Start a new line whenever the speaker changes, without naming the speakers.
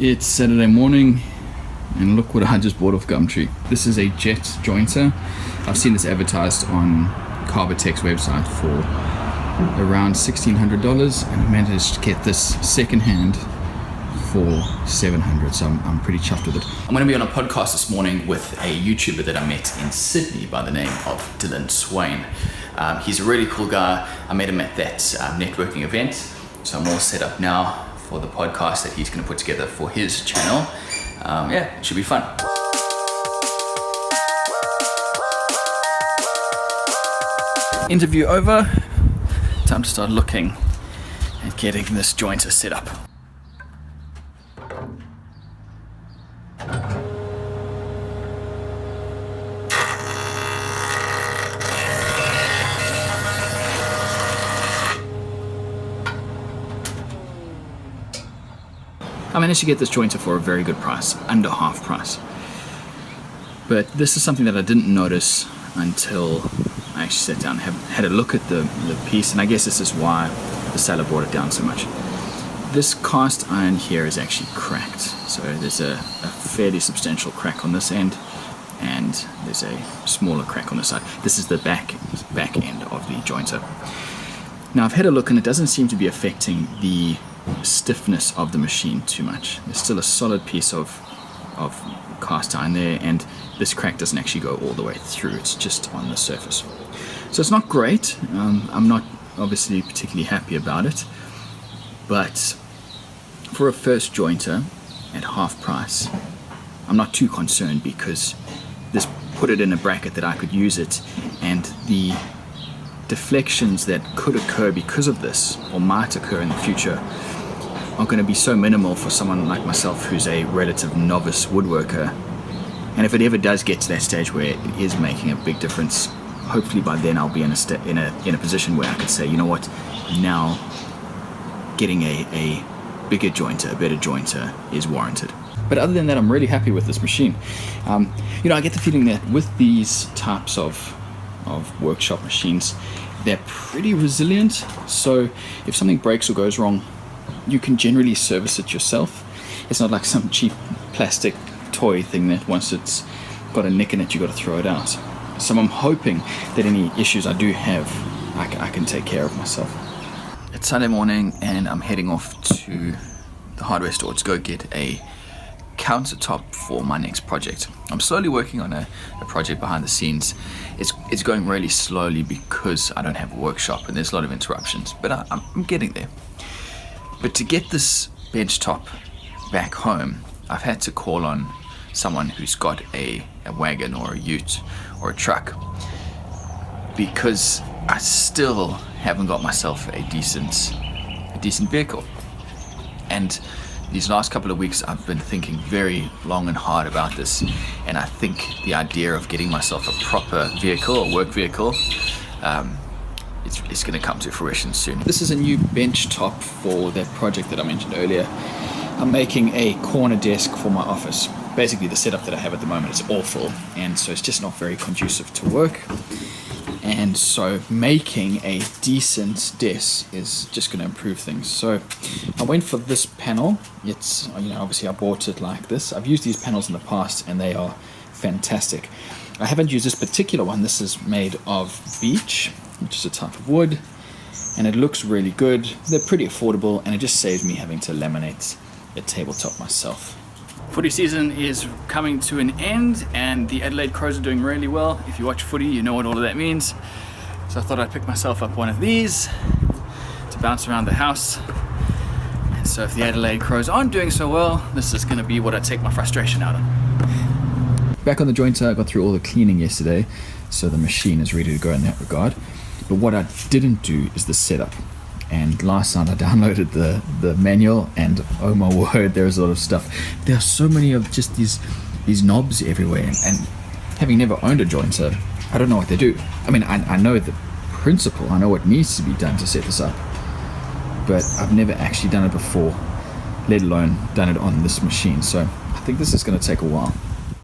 It's Saturday morning and look what I just bought off Gumtree. This is a jet jointer. I've seen this advertised on Carbotech's website for around $1,600 and I managed to get this secondhand for $700, so I'm pretty chuffed with it. I'm going to be on a podcast this morning with a YouTuber that I met in Sydney by the name of Dylan Swain. He's a really cool guy. I met him at that networking event, so I'm all set up now for the podcast that he's going to put together for his channel. Yeah, it should be fun. Interview over. Time to start looking at getting this jointer set up. I managed to get this jointer for a very good price, under half price. But this is something that I didn't notice until I actually sat down and had a look at the piece, and I guess this is why the seller brought it down so much. This cast iron here is actually cracked, so there's a fairly substantial crack on this end, and there's a smaller crack on the side. This is the back end of the jointer. Now I've had a look and it doesn't seem to be affecting the stiffness of the machine too much. There's still a solid piece of cast iron there, and this crack doesn't actually go all the way through, it's just on the surface. So it's not great. I'm not obviously particularly happy about it, but for a first jointer at half price, I'm not too concerned because this put it in a bracket that I could use it, and the deflections that could occur because of this, or might occur in the future, are going to be so minimal for someone like myself who's a relative novice woodworker. And if it ever does get to that stage where it is making a big difference, hopefully by then I'll be in a position where I can say, you know what, now getting a bigger jointer, a better jointer is warranted. But other than that, I'm really happy with this machine. I get the feeling that with these types of workshop machines, they're pretty resilient. So if something breaks or goes wrong, you can generally service it yourself. It's not like some cheap plastic toy thing that once it's got a nick in it, you got to throw it out. So I'm hoping that any issues I do have, I can take care of myself. It's Sunday morning and I'm heading off to the hardware store to go get a countertop for my next project. I'm slowly working on a project behind the scenes. It's going really slowly because I don't have a workshop and there's a lot of interruptions, but I'm getting there. But to get this bench top back home, I've had to call on someone who's got a wagon or a ute or a truck, because I still haven't got myself a decent vehicle. And these last couple of weeks I've been thinking very long and hard about this, and I think the idea of getting myself a proper vehicle, a work vehicle, it's going to come to fruition soon. This is a new bench top for that project that I mentioned earlier. I'm making a corner desk for my office. Basically the setup that I have at the moment is awful, and so it's just not very conducive to work. And so making a decent desk is just going to improve things. So I went for this panel. It's, obviously I bought it like this. I've used these panels in the past and they are fantastic. I haven't used this particular one. This is made of beech, which is a type of wood, and it looks really good. They're pretty affordable, and it just saves me having to laminate a tabletop myself. Footy season is coming to an end and the Adelaide Crows are doing really well. If you watch footy, you know what all of that means. So I thought I'd pick myself up one of these to bounce around the house. And so if the Adelaide Crows aren't doing so well, this is going to be what I take my frustration out on. Back on the jointer, I got through all the cleaning yesterday, so the machine is ready to go in that regard. But what I didn't do is the setup. And last night I downloaded the manual, and oh my word, there's a lot of stuff. There are so many of just these knobs everywhere, and having never owned a jointer, I don't know what they do. I mean, I know the principle, I know what needs to be done to set this up, but I've never actually done it before, let alone done it on this machine. So I think this is going to take a while.